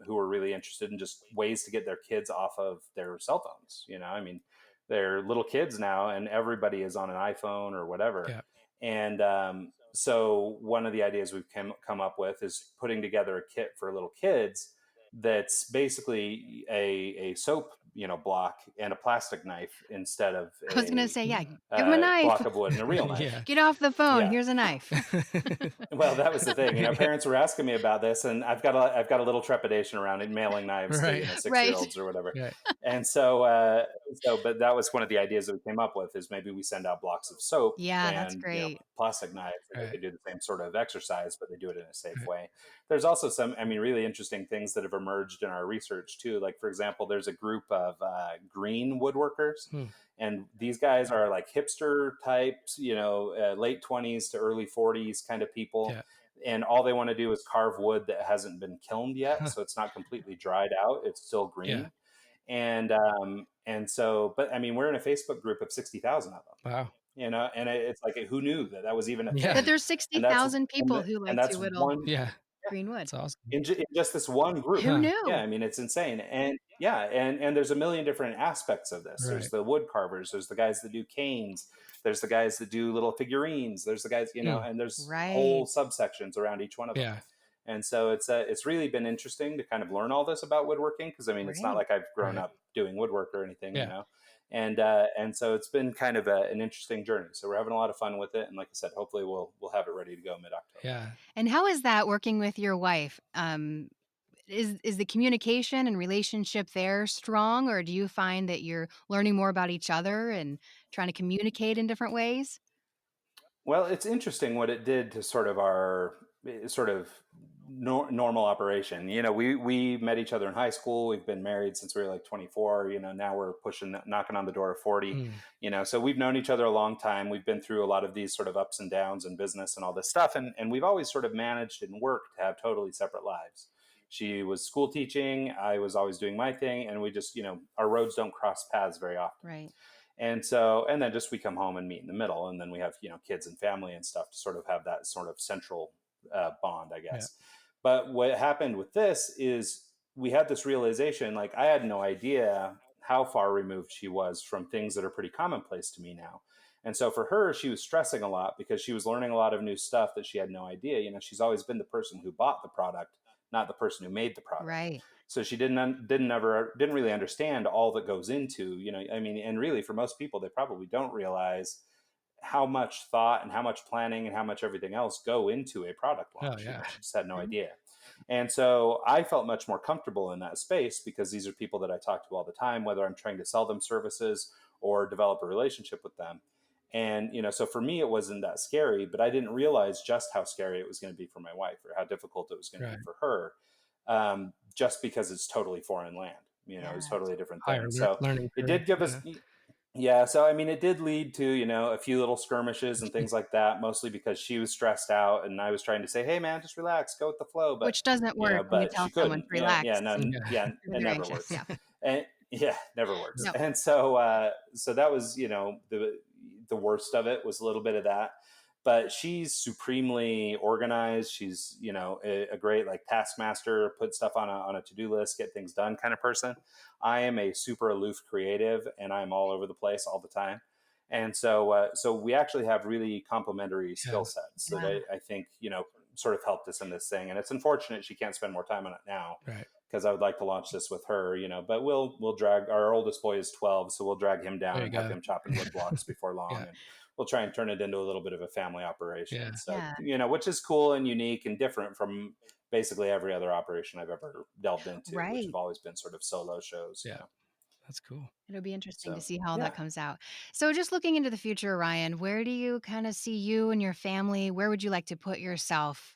who were really interested in just ways to get their kids off of their cell phones. I mean, they're little kids now, and everybody is on an iPhone or whatever. Yeah. And so one of the ideas we've come up with is putting together a kit for little kids that's basically a soap block and a plastic knife instead of I was going to say, give him a knife. Block of wood and a real knife. Yeah. Get off the phone. Here's a knife. Well, that was the thing. Parents were asking me about this, and I've got a little trepidation around it, mailing knives to 6-year-olds or whatever. Right. And so, but that was one of the ideas that we came up with, is maybe we send out blocks of soap. Yeah, and, that's great. Plastic knives. They could do the same sort of exercise, but they do it in a safe way. There's also some, really interesting things that have emerged in our research too. Like, for example, there's a group of green woodworkers. And these guys are like hipster types, late 20s to early 40s kind of people. Yeah. And all they want to do is carve wood that hasn't been kilned yet. So it's not completely dried out. It's still green. Yeah. And And so, but I mean, we're in a Facebook group of 60,000 of them, Wow. and it's like, who knew that that was even a Yeah. That thing? there's And that's, 60,000 and, people who and like to that's whittle one, Yeah. green wood. That's awesome. in just this one group. Who Huh. Yeah, knew? I mean, it's insane. And yeah, and there's a million different aspects of this. Right. There's the wood carvers, there's the guys that do canes, there's the guys that do little figurines, there's the guys, Mm. and there's Right. whole subsections around each one of them. Yeah. And so it's really been interesting to kind of learn all this about woodworking, because I mean, it's not Right. like I've grown Right. up doing woodwork or anything, Yeah. and so it's been kind of an interesting journey. So we're having a lot of fun with it, and like I said, hopefully we'll have it ready to go mid-October. Yeah. And how is that working with your wife? Is the communication and relationship there strong, or do you find that you're learning more about each other and trying to communicate in different ways? Well, it's interesting what it did to sort of our sort of normal operation. We met each other in high school. We've been married since we were like 24. Now we're knocking on the door of 40. Mm. So we've known each other a long time. We've been through a lot of these sort of ups and downs in business and all this stuff, and we've always sort of managed and worked to have totally separate lives. She was school teaching. I was always doing my thing, and we just, our roads don't cross paths very often. Right. And so, and then just we come home and meet in the middle, and then we have kids and family and stuff to sort of have that sort of central bond, I Yeah. guess. But what happened with this is we had this realization, like I had no idea how far removed she was from things that are pretty commonplace to me now. And so for her, she was stressing a lot because she was learning a lot of new stuff that she had no idea. She's always been the person who bought the product, not the person who made the product. Right. So she didn't really understand all that goes into, I mean, and really for most people, they probably don't realize how much thought and how much planning and how much everything else go into a product Oh, launch. yeah. She just had no Mhm. idea. And so I felt much more comfortable in that space because these are people that I talk to all the time, whether I'm trying to sell them services or develop a relationship with them. And, so for me, it wasn't that scary, but I didn't realize just how scary it was going to be for my wife or how difficult it was going to Right. be for her. Just because it's totally foreign land, it's Yeah. totally a different Higher thing. So learning it curve. did give us, Yeah. yeah. So, I mean, it did lead to, a few little skirmishes and things like that, mostly because she was stressed out and I was trying to say, hey man, just relax, go with the flow. But, Which doesn't work when you but tell she someone to couldn't, relax no, Yeah. yeah, when it you're never anxious. works. Yeah. And yeah, never works. No. And so that was, the worst of it was a little bit of that. But she's supremely organized. She's, a great like taskmaster, put stuff on a to-do list, get things done kind of person. I am a super aloof creative, and I'm all over the place all the time. And so we actually have really complementary skill sets that Yeah. I think, sort of helped us in this thing. And it's unfortunate she can't spend more time on it now, Right. because I would like to launch this with her, but we'll drag our oldest boy is 12. So we'll drag him down There you and have go. him chopping wood blocks before long. Yeah. And we'll try and turn it into a little bit of a family operation. Yeah. So, Yeah. which is cool and unique and different from basically every other operation I've ever delved into, which Right. have always been sort of solo shows. Yeah. That's cool. It'll be interesting to So, see how yeah. that comes out. So, just looking into the future, Ryan, where do you kind of see you and your family? Where would you like to put yourself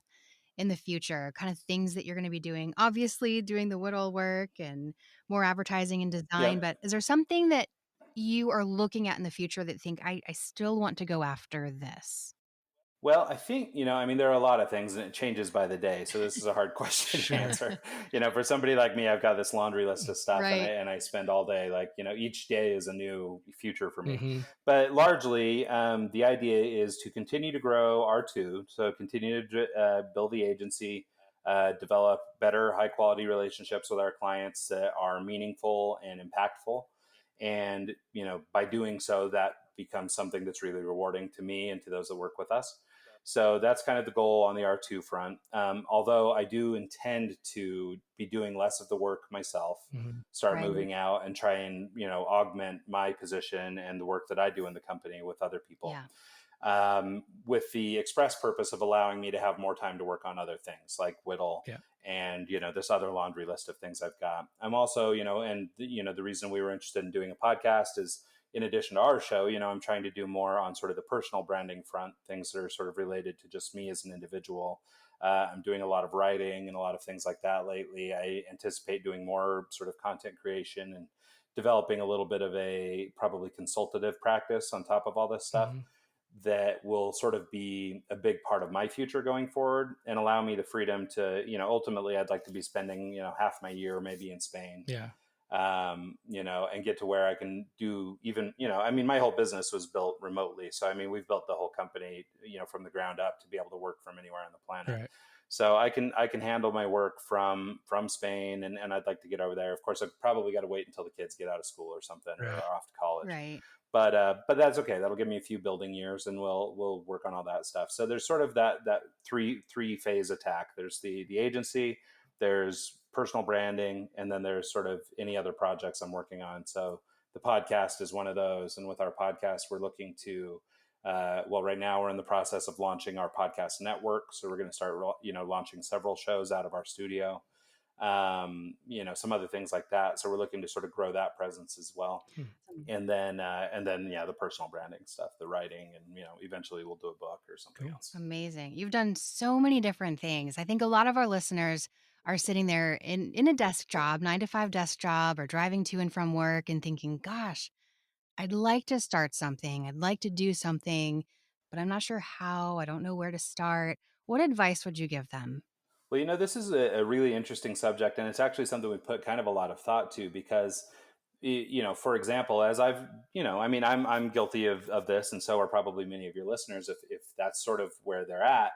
in the future? Kind of things that you're going to be doing? Obviously, doing the Whittle work and more advertising and design, Yep. but is there something that you are looking at in the future that think, I still want to go after this? Well, I think, I mean, there are a lot of things and it changes by the day. So this is a hard question to Sure. answer. For somebody like me, I've got this laundry list of stuff Right. and I spend all day, like, each day is a new future for me. Hmm. But largely, the idea is to continue to grow R2. So continue to build the agency, develop better, high quality relationships with our clients that are meaningful and impactful. And, by doing so, that becomes something that's really rewarding to me and to those that work with us. So that's kind of the goal on the R2 front. Although I do intend to be doing less of the work myself, Hmm. start Right. moving out and try and, augment my position and the work that I do in the company with other people. Yeah. With the express purpose of allowing me to have more time to work on other things like Whittle Yeah. and, this other laundry list of things I've got. I'm also, the reason we were interested in doing a podcast is, in addition to our show, I'm trying to do more on sort of the personal branding front, things that are sort of related to just me as an individual. I'm doing a lot of writing and a lot of things like that lately. I anticipate doing more sort of content creation and developing a little bit of a probably consultative practice on top of all this stuff Hmm. that will sort of be a big part of my future going forward and allow me the freedom to, ultimately I'd like to be spending, half my year maybe in Spain. Yeah. and get to where I can do even, I mean, my whole business was built remotely. So, I mean, we've built the whole company, from the ground up to be able to work from anywhere on the planet. Right. So I can handle my work from Spain, and I'd like to get over there. Of course, I've probably got to wait until the kids get out of school or something, or Right. are off to college. Right. But that's okay. That'll give me a few building years, and we'll work on all that stuff. So there's sort of that three phase attack. There's the agency, there's personal branding, and then there's sort of any other projects I'm working on. So the podcast is one of those, and with our podcast, we're looking to right now we're in the process of launching our podcast network. So we're going to start, launching several shows out of our studio, some other things like that. So we're looking to sort of grow that presence as well. And then, the personal branding stuff, the writing, and, eventually we'll do a book or something else. Amazing. You've done so many different things. I think a lot of our listeners are sitting there in a desk job, 9 to 5 desk job, or driving to and from work and thinking, gosh, I'd like to start something. I'd like to do something, but I'm not sure how. I don't know where to start. What advice would you give them? Well, this is a really interesting subject, and it's actually something we put kind of a lot of thought to because, for example, as I mean, I'm guilty of this, and so are probably many of your listeners, if that's sort of where they're at.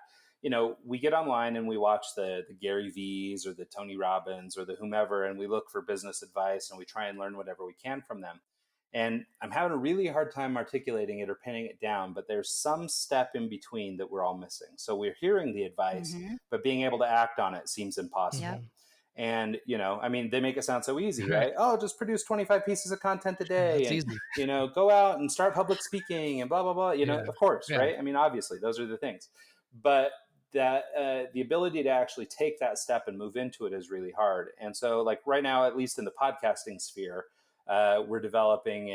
We get online and we watch the Gary V's or the Tony Robbins or the whomever, and we look for business advice and we try and learn whatever we can from them. And I'm having a really hard time articulating it or pinning it down, but there's some step in between that we're all missing. So we're hearing the advice, but being able to act on it seems impossible. Yep. And, I mean, they make it sound so easy, Right. right? Oh, just produce 25 pieces of content a day That's and, easy. go out and start public speaking and blah, blah, blah, Yeah. of course, Yeah. right? I mean, obviously those are the things, but that the ability to actually take that step and move into it is really hard. And so like right now, at least in the podcasting sphere, we're developing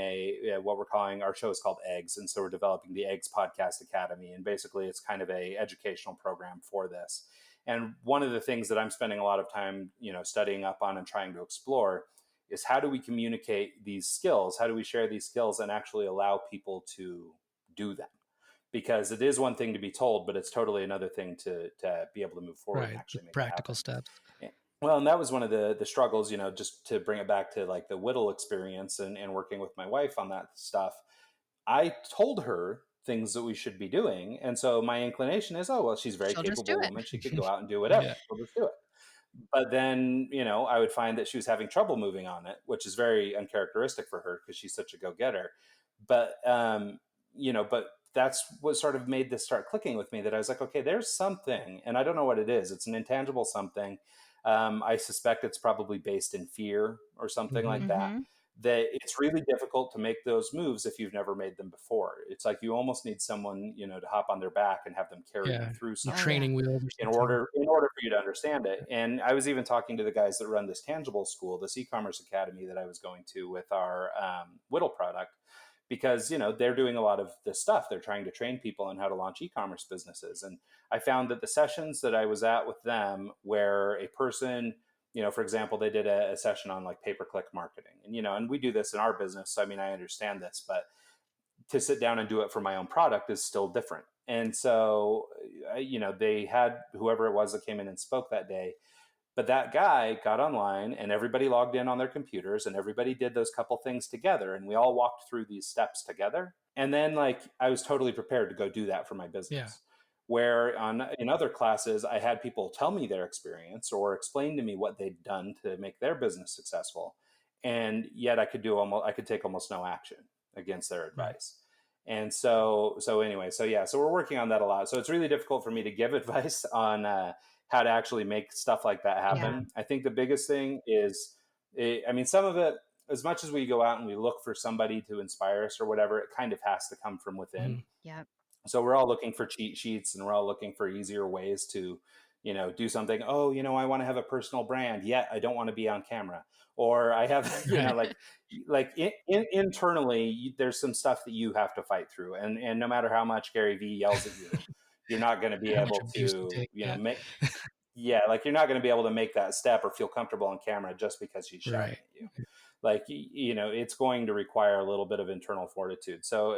what we're calling, our show is called Eggs. And so we're developing the Eggs Podcast Academy. And basically it's kind of a educational program for this. And one of the things that I'm spending a lot of time, studying up on and trying to explore is how do we communicate these skills? How do we share these skills and actually allow people to do them? Because it is one thing to be told, but it's totally another thing to be able to move forward and Right. actually make Practical it happen. steps. Well, and that was one of the struggles, just to bring it back to like the Whittle experience and working with my wife on that stuff. I told her things that we should be doing. And so my inclination is, oh, well, she's a very She'll just capable do it. woman. She could go out and do whatever. Yeah. She'll just do it. But then, I would find that she was having trouble moving on it, which is very uncharacteristic for her because she's such a go-getter. But, but that's what sort of made this start clicking with me, that I was like, okay, there's something, and I don't know what it is. It's an intangible something. I suspect it's probably based in fear or something like that. That it's really difficult to make those moves if you've never made them before. It's like you almost need someone, to hop on their back and have them carry you through something. Training wheels or in order for you to understand it. And I was even talking to the guys that run this tangible school, this e-commerce academy that I was going to with our Whittle product, because they're doing a lot of this stuff. They're trying to train people on how to launch e-commerce businesses. And I found that the sessions that I was at with them, where a person, for example, they did a session on like pay-per-click marketing, and and we do this in our business. So I mean, I understand this, but to sit down and do it for my own product is still different. And so they had whoever it was that came in and spoke that day. But that guy got online and everybody logged in on their computers and everybody did those couple things together. And we all walked through these steps together. And then like, I was totally prepared to go do that for my business. Yeah. Where in other classes, I had people tell me their experience or explain to me what they'd done to make their business successful. And yet I could take almost no action against their advice. And so anyway, so we're working on that a lot. So it's really difficult for me to give advice on how to actually make stuff like that happen. I think the biggest thing is, some of it, as much as we go out and we look for somebody to inspire us or whatever, it kind of has to come from within. Yep. So we're all looking for cheat sheets and we're all looking for easier ways to, do something. Oh, I want to have a personal brand, yet I don't want to be on camera. Or I have, internally, there's some stuff that you have to fight through. And no matter how much Gary Vee yells at you, you're not going to be able to, make, you're not going to be able to make that step or feel comfortable on camera just because he's shouting at you. Like, it's going to require a little bit of internal fortitude. So,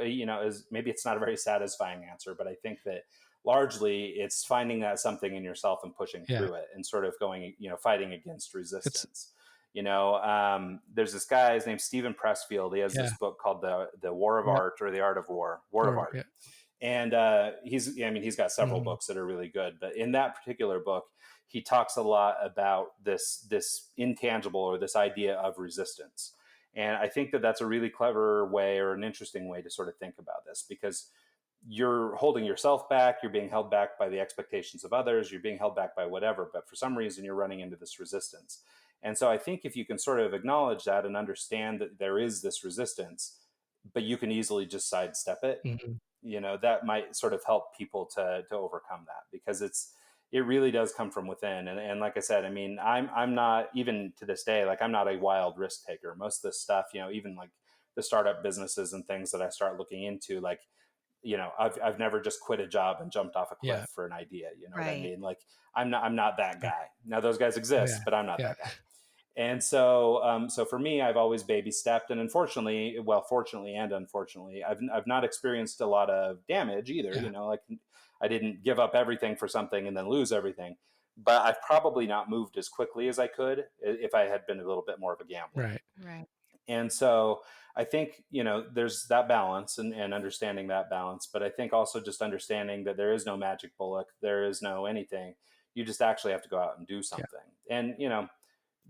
maybe it's not a very satisfying answer, but I think that largely it's finding that something in yourself and pushing through it and sort of going, fighting against resistance. There's this guy, his name's Stephen Pressfield. He has Yeah. this book called the War of Yep. Art, or the Art of War of Art. Yeah. And he's got several books that are really good, but in that particular book, he talks a lot about this intangible, or this idea of resistance. And I think that that's a really clever way, or an interesting way to sort of think about this, because you're holding yourself back, you're being held back by the expectations of others, you're being held back by whatever, but for some reason you're running into this resistance. And so I think if you can sort of acknowledge that and understand that there is this resistance, but you can easily just sidestep it, that might sort of help people to overcome that, because it really does come from within. And like I said, I mean, I'm not, even to this day, like I'm not a wild risk taker. Most of this stuff, even like the startup businesses and things that I start looking into, like, I've never just quit a job and jumped off a cliff for an idea. You know what I mean? Like I'm not that guy. Now those guys exist, but I'm not that guy. And so for me, I've always baby stepped, and fortunately and unfortunately, I've not experienced a lot of damage either. Like I didn't give up everything for something and then lose everything, but I've probably not moved as quickly as I could if I had been a little bit more of a gambler. Right. And so I think, there's that balance, and understanding that balance. But I think also just understanding that there is no magic bullet, there is no anything. You just actually have to go out and do something. And,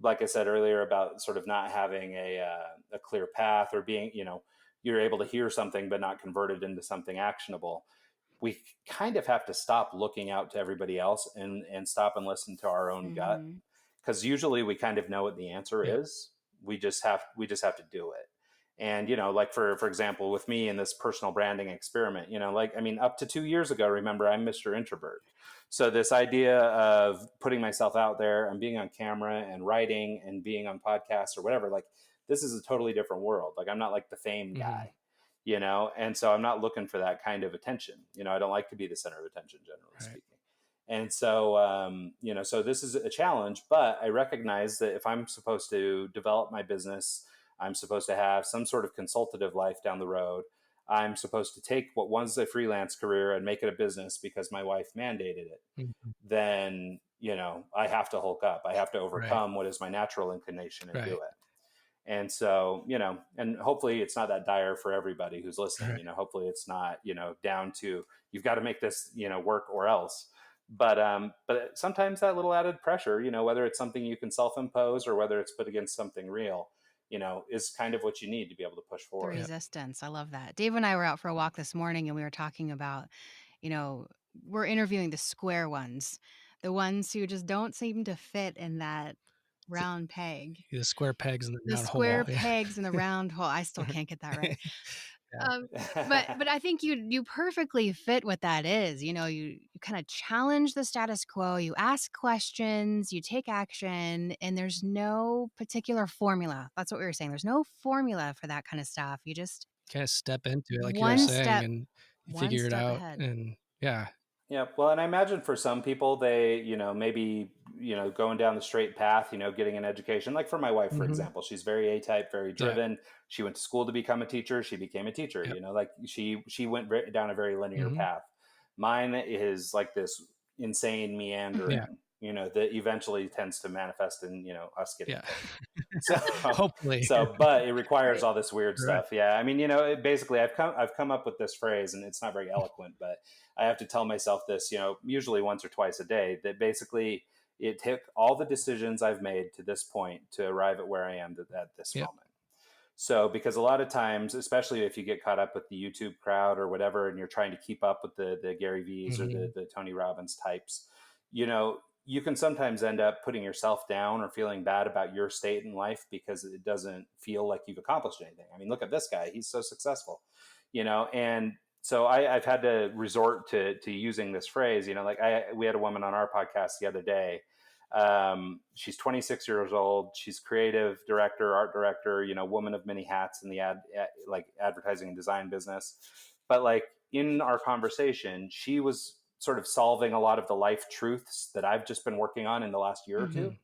like I said earlier about sort of not having a clear path, or being, you're able to hear something but not convert it into something actionable. We kind of have to stop looking out to everybody else and stop and listen to our own gut, because usually we kind of know what the answer is. We just have to do it. And, like for example, with me in this personal branding experiment, up to 2 years ago, remember, I'm Mr. Introvert. So this idea of putting myself out there and being on camera and writing and being on podcasts or whatever, like this is a totally different world. Like I'm not like the fame guy, and so I'm not looking for that kind of attention. I don't like to be the center of attention, generally speaking. And so, so this is a challenge, but I recognize that if I'm supposed to develop my business, I'm supposed to have some sort of consultative life down the road. I'm supposed to take what was a freelance career and make it a business because my wife mandated it. Then, I have to hulk up. I have to overcome what is my natural inclination and do it. And so, and hopefully it's not that dire for everybody who's listening. Hopefully it's not, down to you've got to make this, work or else. But sometimes that little added pressure, whether it's something you can self-impose or whether it's put against something real, is kind of what you need to be able to push forward. The resistance. I love that. Dave and I were out for a walk this morning, and we were talking about, we're interviewing the square ones, the ones who just don't seem to fit in that round peg. The square pegs in the round hole. The square pegs in the round hole. I still can't get that right. But I think you perfectly fit what that is. You kind of challenge the status quo, you ask questions, you take action, and there's no particular formula. That's what we were saying. There's no formula for that kind of stuff. You just kind of step into it, like you were saying, and you figure it out. Ahead. And yeah. Well, and I imagine for some people, they, maybe, going down the straight path, getting an education. Like for my wife, for example, she's very A-type, very driven. She went to school to become a teacher. She became a teacher, like she went down a very linear path. Mine is like this insane meandering, that eventually tends to manifest in, us getting so hopefully. But it requires all this weird stuff. Yeah. I mean, basically I've come up with this phrase, and it's not very eloquent, but I have to tell myself this, usually once or twice a day, that basically it took all the decisions I've made to this point to arrive at where I am at this moment. So, because a lot of times, especially if you get caught up with the YouTube crowd or whatever, and you're trying to keep up with the Gary V's or the Tony Robbins types, you can sometimes end up putting yourself down or feeling bad about your state in life because it doesn't feel like you've accomplished anything. I mean, look at this guy. He's so successful, and so I've had to resort to using this phrase, we had a woman on our podcast the other day. She's 26 years old. She's creative director, art director, woman of many hats in the advertising and design business. But like in our conversation, she was sort of solving a lot of the life truths that I've just been working on in the last year or two.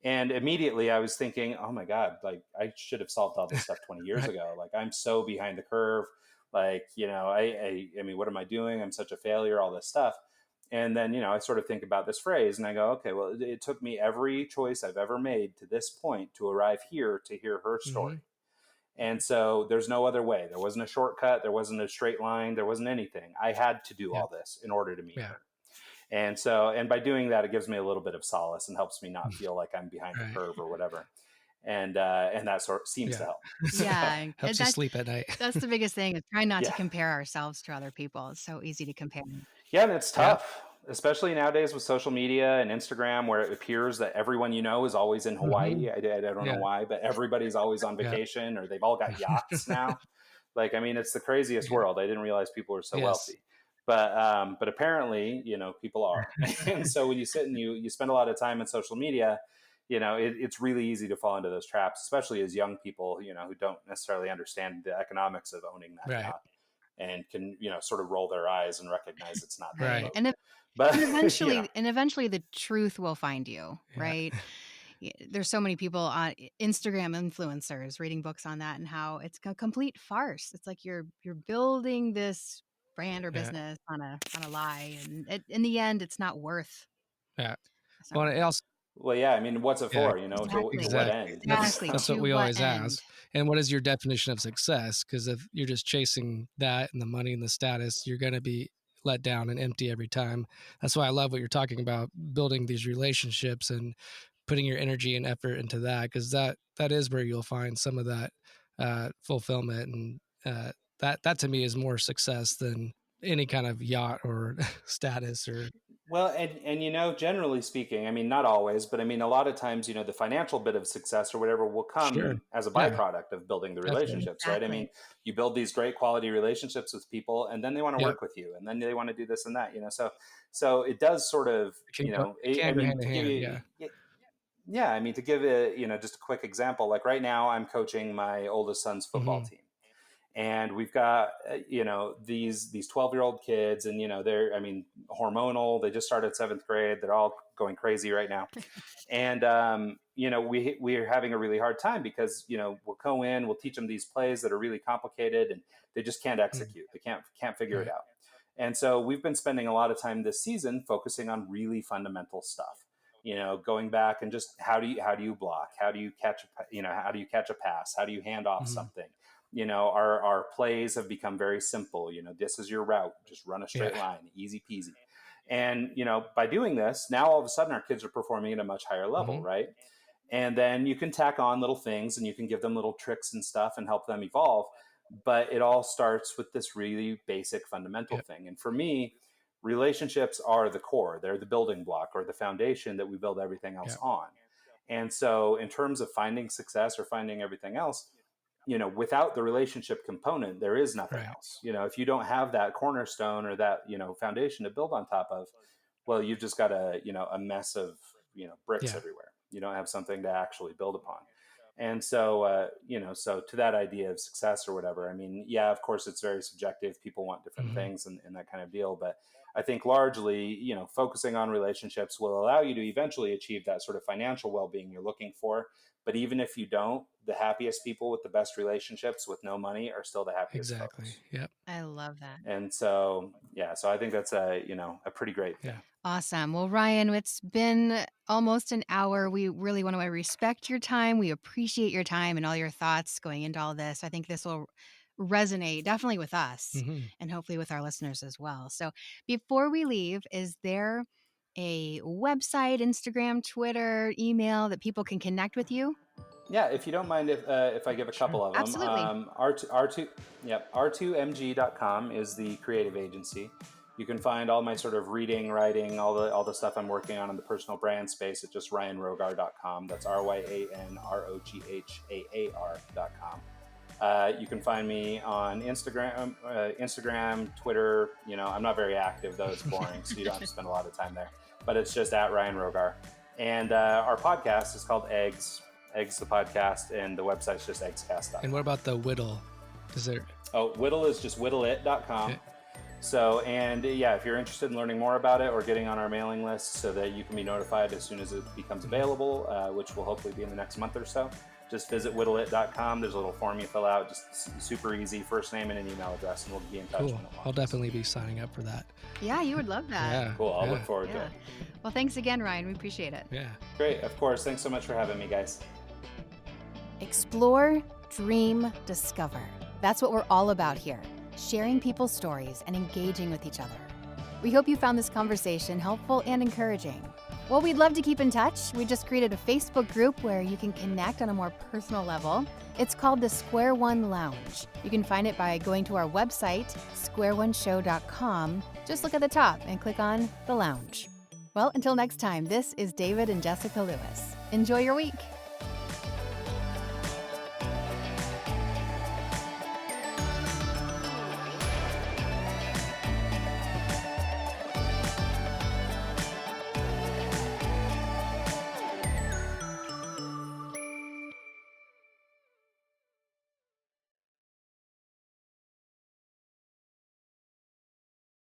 And immediately I was thinking, oh my God, like I should have solved all this stuff 20 years ago. Like I'm so behind the curve. Like, I mean, what am I doing? I'm such a failure, all this stuff. And then, I sort of think about this phrase and I go, okay, well, it took me every choice I've ever made to this point to arrive here to hear her story. And so there's no other way. There wasn't a shortcut. There wasn't a straight line. There wasn't anything. I had to do all this in order to meet her. And so, and by doing that, it gives me a little bit of solace and helps me not feel like I'm behind the curve or whatever. And that sort of seems to help. Yeah. Helps you sleep at night. That's the biggest thing, is trying not to compare ourselves to other people. It's so easy to compare. Yeah, and it's tough, especially nowadays with social media and Instagram, where it appears that everyone is always in Hawaii. I don't know why, but everybody's always on vacation, or they've all got yachts now. Like, I mean, it's the craziest world. I didn't realize people were so wealthy. But apparently, people are. And so when you sit and you spend a lot of time on social media, it's really easy to fall into those traps, especially as young people, who don't necessarily understand the economics of owning that yacht, and can, sort of roll their eyes and recognize it's not their boat. And eventually the truth will find you, right? There's so many people on Instagram, influencers, reading books on that and how it's a complete farce. It's like you're building this brand or business on a lie, and in the end, it's not worth. Well, it also. Well, yeah. I mean, what's it for? To what end? Exactly. That's what we always ask. And what is your definition of success? Because if you're just chasing that and the money and the status, you're going to be let down and empty every time. That's why I love what you're talking about, building these relationships and putting your energy and effort into that, because that is where you'll find some of that fulfillment. And that to me is more success than any kind of yacht or status or. Well, and generally speaking, I mean, not always, but I mean, a lot of times, the financial bit of success or whatever will come as a byproduct of building the relationships, right? I mean, you build these great quality relationships with people, and then they want to work with you, and then they want to do this and that, so it does sort of, yeah, I mean, to give it, just a quick example, like right now I'm coaching my oldest son's football team. And we've got, these 12-year-old kids, and, they're, I mean, hormonal. They just started 7th grade. They're all going crazy right now. And, we're having a really hard time because, we'll go in, we'll teach them these plays that are really complicated, and they just can't execute. They can't figure it out. And so we've been spending a lot of time this season focusing on really fundamental stuff. Going back and just how do you block? How do you catch a pass? How do you hand off something? Our plays have become very simple. This is your route. Just run a straight line, easy peasy. And, by doing this, now all of a sudden our kids are performing at a much higher level, right? And then you can tack on little things and you can give them little tricks and stuff and help them evolve. But it all starts with this really basic fundamental thing. And for me, relationships are the core. They're the building block or the foundation that we build everything else on. And so in terms of finding success or finding everything else, without the relationship component, there is nothing else. If you don't have that cornerstone or that, foundation to build on top of, well, you've just got a mess of, bricks everywhere. You don't have something to actually build upon. And so, so to that idea of success or whatever, I mean, yeah, of course, it's very subjective. People want different things and that kind of deal. But I think largely, focusing on relationships will allow you to eventually achieve that sort of financial well-being you're looking for. But even if you don't, the happiest people with the best relationships with no money are still the happiest. Exactly. Folks. Yep. I love that. And so, so I think that's a pretty great thing. Yeah. Awesome. Well, Ryan, it's been almost an hour. We really want to respect your time. We appreciate your time and all your thoughts going into all this. I think this will resonate definitely with us and hopefully with our listeners as well. So before we leave, is there a website, Instagram, Twitter, email that people can connect with you? Yeah, if you don't mind if I give a couple of them. Absolutely. R2MG.com is the creative agency. You can find all my sort of reading, writing, all the stuff I'm working on in the personal brand space at just ryanroghaar.com. That's RyanRoghaar.com. You can find me on Instagram, Twitter. I'm not very active, though. It's boring, so you don't have to spend a lot of time there. But it's just at Ryan Roghaar. And our podcast is called Eggs the podcast, and the website's just eggscast.com. And what about the Whittle? Is there? Oh, Whittle is just whittleit.com. Okay. So, and if you're interested in learning more about it or getting on our mailing list so that you can be notified as soon as it becomes available, which will hopefully be in the next month or so, just visit whittleit.com. There's a little form you fill out, just super easy, first name and an email address, and we'll be in touch. Cool. I'll definitely be signing up for that. Yeah, you would love that. Yeah. Cool. I'll look forward to Yeah. it. Well, thanks again, Ryan. We appreciate it. Yeah. Great. Of course. Thanks so much for having me, guys. Explore, dream, discover. That's what we're all about here, sharing people's stories and engaging with each other. We hope you found this conversation helpful and encouraging. Well, we'd love to keep in touch. We just created a Facebook group where you can connect on a more personal level. It's called the Square One Lounge. You can find it by going to our website, squareoneshow.com. Just look at the top and click on the lounge. Well, until next time, this is David and Jessica Lewis. Enjoy your week.